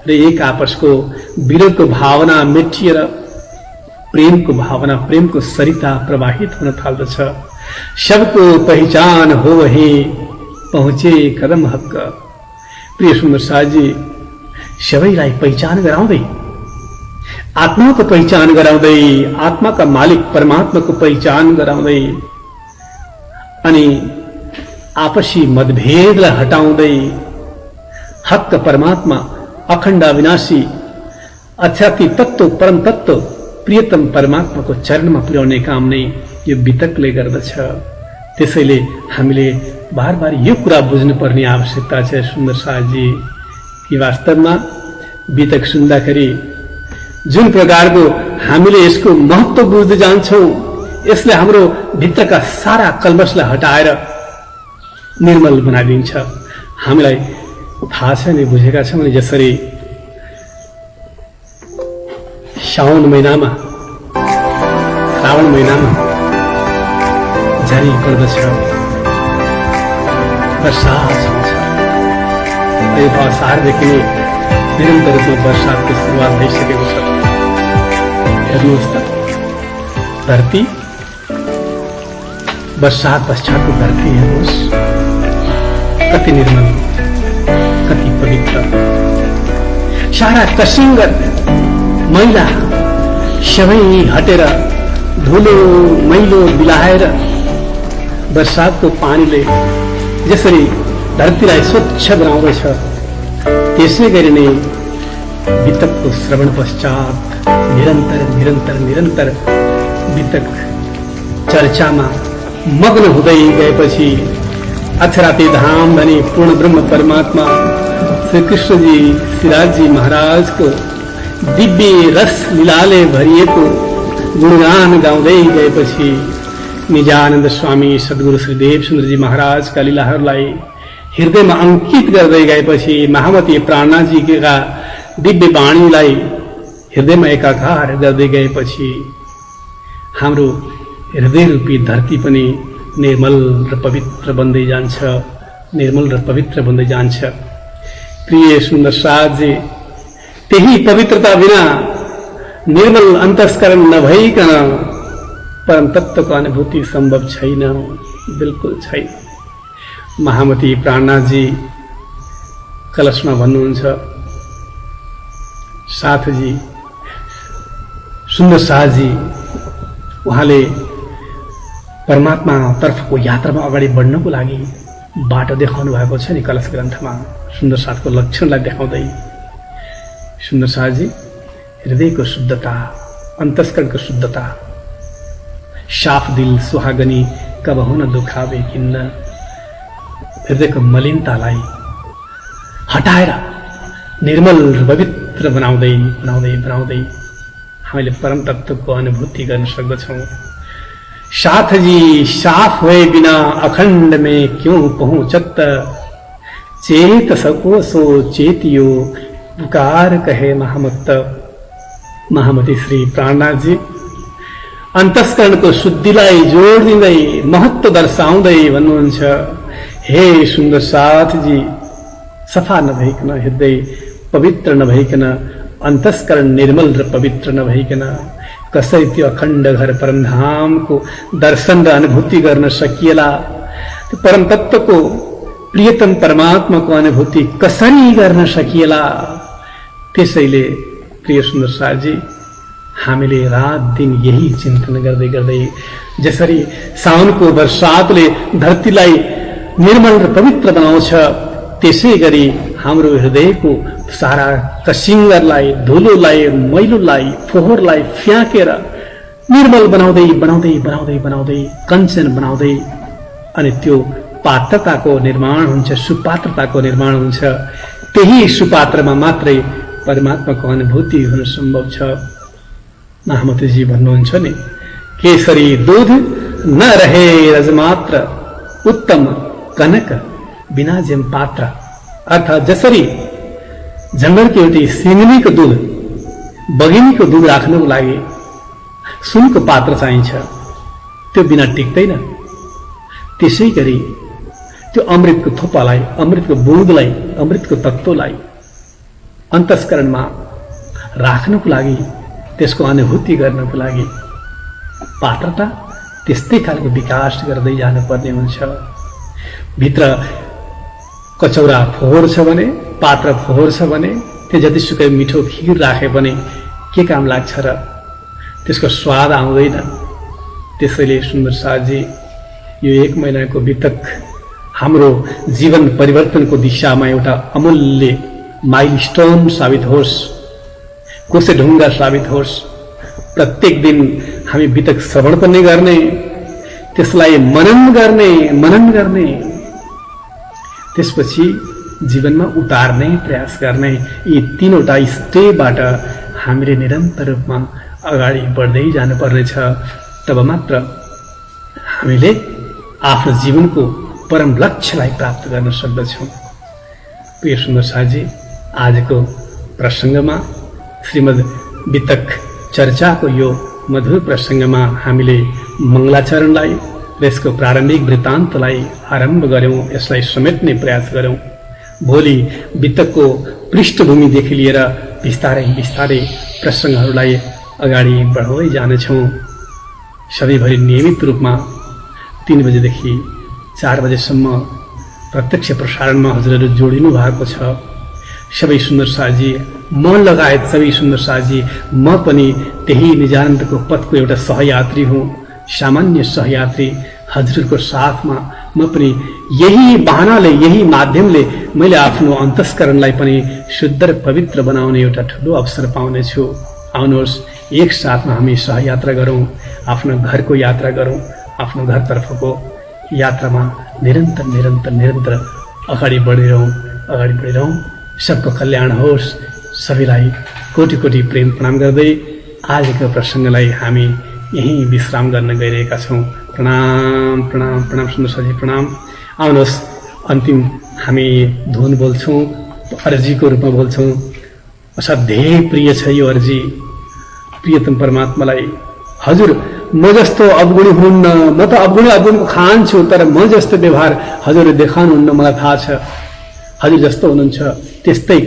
र एक आपसको विरोधको भावना मेटिएर प्रेमको भावना, प्रेमको सरिता प्रवाहित हुन थाल्दछ। सबको पहिचान हो वही पहुँचे कदम हक। प्रिय सुन्दर शाहजी, सबैलाई पहिचान गराउँदै, आत्माको पहिचान गराउँदै, आत्माका मालिक परमात्माको पहिचान गराउँदै अनि आपसी मतभेदलाई हटाउँदै हक परमात्मा अखण्ड अविनाशी अध्यात्मिक तत्व परम तत्व प्रियतम परमात्माको चरणमा पुर्याउने काम नै यो वितकले गर्दछ। त्यसैले हामीले बार बार यो कुरा बुझ्नुपर्ने आवश्यकता छ सुन्दर शाहजी कि वास्तवमा वितक सुन्दाखेरि जुन प्रकारको हामीले यसको महत्त्व बुझ्दै जान्छौं, यसले हाम्रो भित्रका सारा कल्मशलाई हटाएर निर्मल बनाइदिन्छ। हामीलाई थाहा छ नि, बुझेका छौं नि, जसरी साउन महिनामा, श्रावण महिनामा झरी पर्दछ, वर्षात हुन्छ। यो असारदेखि नै निरन्तर रूपमा वर्षातको सुरुवात भइसकेको छ। हेर्नुहोस् त, धरती वर्षात पश्चातको धरती हेर्नुहोस्, कति निर्मल, कति पवित्र। सारा कसिङ्गर मैला सबै हटेर धुलो मैलो बिलाएर वर्षातको पानीले जसरी धरतीलाई स्वच्छ बनाउँदछ, त्यसै गरी नै वितकको श्रवण पश्चात निरन्तर निरन्तर निरन्तर वितक चर्चामा मग्न हुँदै गएपछि अक्षराती धाम धनी पूर्ण ब्रह्म परमात्मा श्री कृष्णजी श्रीराजजी महाराजको दिव्य रस लीलाले भरिएको गुणगान गाउँदै गएपछि निजानन्द स्वामी सद्गुरु श्रीदेव सुन्दरजी महाराजका लीलाहरूलाई हृदयमा अंकित गर्दै गएपछि, महामती प्राणाजीका दिव्य वाणीलाई हृदयमा एकाकार गर्दै गएपछि हाम्रो हृदय रूपी धरती पनि निर्मल र पवित्र बन्दै जान्छ, निर्मल र पवित्र बन्दै जान्छ। प्रिय सुन्दर शाहजी, त्यही पवित्रता बिना निर्मल अन्तस्करण नभइकन परम तत्वको अनुभूति सम्भव छैन, बिल्कुल छैन। महामती प्राणाजी कलशमा भन्नुहुन्छ, साथजी सुन्दर शाहजी उहाँले परमात्मा तर्फको यात्रामा अगाडि बढ्नको लागि बाटो देखाउनु भएको छ नि कलश ग्रन्थमा, सुन्दर साथको लक्षणलाई देखाउँदै। सुन्दर शाहजी, हृदयको शुद्धता, अन्तस्करणको शुद्धता, साफ दिल सुहागनी कबहु न दुखावे किन्न, हृदयको मलिनतालाई हटाएर निर्मल र पवित्र बनाउँदै बनाउँदै बनाउँदै हामीले परम तत्त्वको अनुभूति गर्न सक्दछौँ। साथ जी साफ हुए बिना अखंड में क्यों पहुंचत, चेत सको सो चेतियो पुकार कहे महामत्त। महामती श्री प्राणनाथ जी अन्तस्करणको शुद्धिलाई जोड दिँदै महत्त्व दर्शाउँदै भन्नुहुन्छ, हे सुन्दर साथजी, सफा नभइकन, हृदय पवित्र नभइकन, अन्तस्करण निर्मल र पवित्र नभइकन कसरी त्यो अखण्ड घर परमधामको दर्शन र अनुभूति गर्न सकिएला? त्यो परम तत्त्वको प्रियतम परमात्माको अनुभूति कसरी गर्न सकिएला? त्यसैले प्रिय सुन्दर साथजी, हामीले रात दिन यही चिन्तन गर्दै गर्दै जसरी साउनको वर्षातले धरतीलाई निर्मल र पवित्र बनाउँछ, त्यसै गरी हाम्रो हृदयको सारा कसिङ्गरलाई, धुलोलाई, मैलोलाई, फोहोरलाई फ्याँकेर निर्मल बनाउँदै बनाउँदै बनाउँदै बनाउँदै कञ्चन बनाउँदै अनि त्यो पात्रताको निर्माण हुन्छ, सुपात्रताको निर्माण हुन्छ। त्यही सुपात्रमा मात्रै परमात्माको अनुभूति हुन सम्भव छ। महामतीजी भन्नुहुन्छ नि, केसरी दूध न रहे रजमात्र, उत्तम कनक बिना जेम पात्र। अर्थात जसरी जंगलको एउटी सिङ्गनीको दुध, बगिनीको दुध राख्नको लागि सुनको पात्र चाहिन्छ, त्यो बिना टिक्दैन, त्यसै गरी त्यो अमृतको थोपालाई, अमृतको बुँदलाई, अमृतको तत्त्वलाई अन्तस्करणमा राख्नको लागि, त्यसको अनुभूति गर्नको लागि पात्रता त्यस्तै खालको विकास गर्दै जानुपर्ने हुन्छ। भित्र कचौरा फोहोर छ भने, पात्र फोहोर छ भने, त्यो जतिसुकै मिठो खिर राखे पनि के काम लाग्छ र? त्यसको स्वाद आउँदैन। त्यसैले सुन्दर साथजी, यो 1 महिनाको बितक हाम्रो जीवन परिवर्तनको दिशामा एउटा अमूल्य माइलस्टोन साबित होस्, कोसेढुङ्गा साबित होस्। प्रत्येक दिन हामी बितक श्रवण पनि गर्ने, त्यसलाई मनन गर्ने, त्यसपछि जीवनमा उतार्ने प्रयास गर्ने। यी 3वटा स्टेपबाट हामीले निरन्तर रूपमा अगाडि बढ्दै जानुपर्नेछ। तब मात्र हामीले आफ्नो जीवनको परम लक्ष्यलाई प्राप्त गर्न सक्दछौँ। प्रिय सुन्दर साथजी, आजको प्रसङ्गमा श्रीमद् बितक चर्चाको यो मधुर प्रसङ्गमा हामीले मङ्गलाचरणलाई र यसको प्रारम्भिक वृत्तान्तलाई आरम्भ गर्यौं, यसलाई समेट्ने प्रयास गर्यौं। भोलि बितकको पृष्ठभूमिदेखि लिएर बिस्तारै बिस्तारै प्रसङ्गहरूलाई अगाडि बढाउँदै जानेछौँ। सधैँभरि नियमित रूपमा 3 बजेदेखि 4 बजेसम्म प्रत्यक्ष प्रसारणमा हजुरहरू जोडिनु भएको छ। सबै सुन्दर साथजी, म लगायत सबै सुन्दर साथजी, म पनि त्यही निजानन्दको पथको एउटा सहयात्री हुँ, सामान्य सहयात्री। हजुरको साथमा म पनि यही बहानाले, यही माध्यमले मैले आफ्नो अन्तस्करणलाई पनि शुद्ध र पवित्र बनाउने एउटा ठुलो अवसर पाउनेछु। आउनुहोस्, एक साथमा हामी सहयात्रा गरौँ, आफ्नो घरको यात्रा गरौँ, आफ्नो घरतर्फको यात्रामा निरन्तर निरन्तर निरन्तर अगाडि बढिरहौँ। सबको कल्याण होस्। सबैलाई कोटि कोटि प्रेम प्रणाम गर्दै आजको प्रसङ्गलाई हामी यही विश्राम गर्न गइरहेका छौँ। प्रणाम प्रणाम प्रणाम सुन्दर साथी, प्रणाम। आउनुहोस्, अन्तिम हामी धुन बोल्छौँ, अर्जीको रूपमा बोल्छौँ। असाध्यै प्रिय छ यो अर्जी प्रियतम परमात्मालाई। हजुर, म जस्तो अवगुणी हुन्न, म त अवगुणीको खान्छु, तर म जस्तो व्यवहार हजुरले देखाउनुहुन्न, मलाई थाहा छ। हजुर जस्तो हुनुहुन्छ त्यस्तै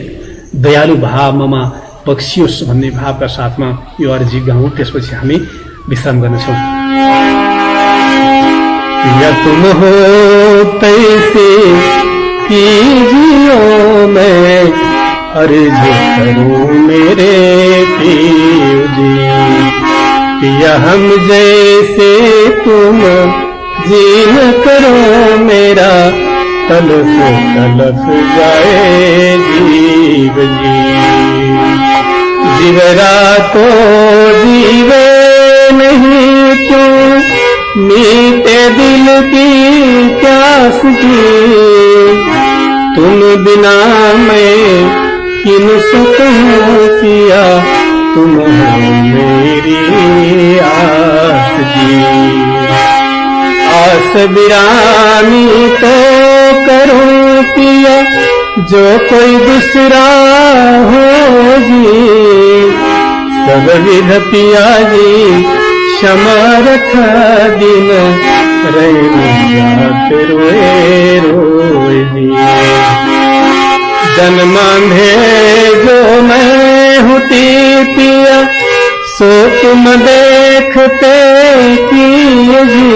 दयालु भाव ममा बक्सियोस् भन्ने भावका साथमा यो अर्जी गाउँ, त्यसपछि हामी विश्राम गर्नेछौँ। या तुम हो तैसे कीजियो, मैं अर्ज करूं मेरे पीर जी। या हम जैसे तुम जीन करो, मेरा तलफ तलफ जाए जीव जी। जीवरा तो जीवे नहीं क्यों, मीते दिल की प्यास जी। तुम बिना मैं किन से कहूं किया तुम हो मेरी आस जी। आस बिरानी तो करूं पिया जो कोई दूसरा हो जी। सब विध पिया जी समर्थ दिन रात रोए रोए जी। जन्मांधे जो मैं होती पिया सो तुम देखते किए जी।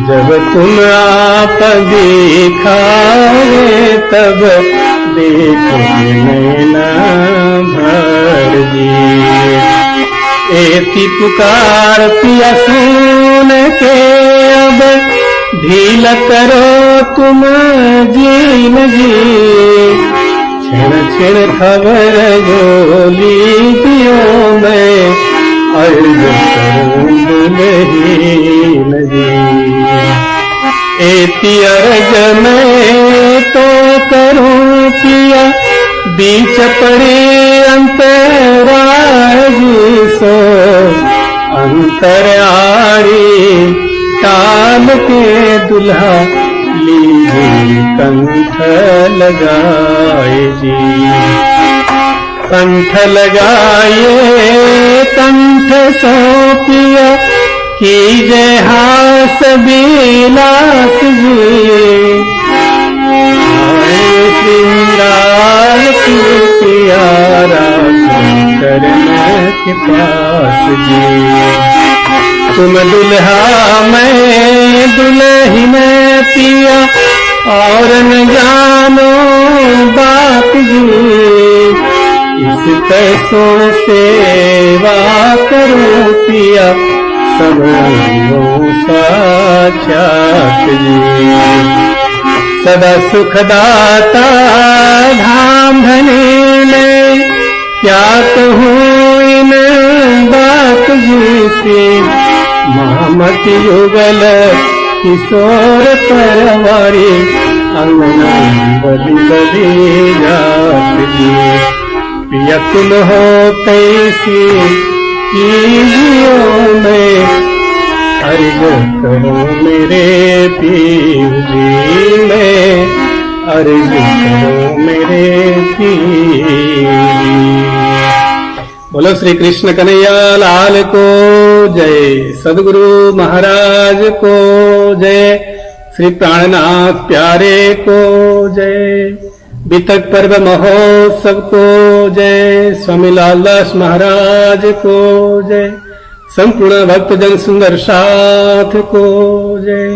जब तुम आप दिखाए तब देखोगे नैना भर जी। एती पुकार पिया सुन के अब ढील करो तुम जीन जी। क्षण क्षण खबर गोली दियो मैं अर्ज करूं दुल्हीन जी। एती अर्ज मैं तो करूं पिया बीच पड़े अंतराय जी। सो अंतराड़ी टाल के दुल्हा लीजिए कंठ लगाए जी। कंठ लगाए कंठ सौंपिया कीजे हास बिलास जी। श्रृंगार प्यारा चरण के पास जी। तुम दुल्हा मैं दुल्ही में पिया और न जानो बात जी। इस पैसों सेवा करो पिया सब साक्षात जी। सदा सुखदाता धाम धनी में क्या कहूँ इन बात जी से। महामती युगल किशोर परवारी अंगना बली बली जात जी। पिया तुम हो कैसी कीजियो मैं अर्ज करो मेरे पीर जी। मैं अर्ज करो मेरे पीर। बोलो श्री कृष्ण कन्हैया लाल को जय। सदगुरु महाराज को जय। श्री प्राणनाथ प्यारे को जय। बीतक पर्व महोत्सव को जय। स्वामी लालदास महाराज को जय। संपूर्ण भक्तजन सुंदर साथ को जय।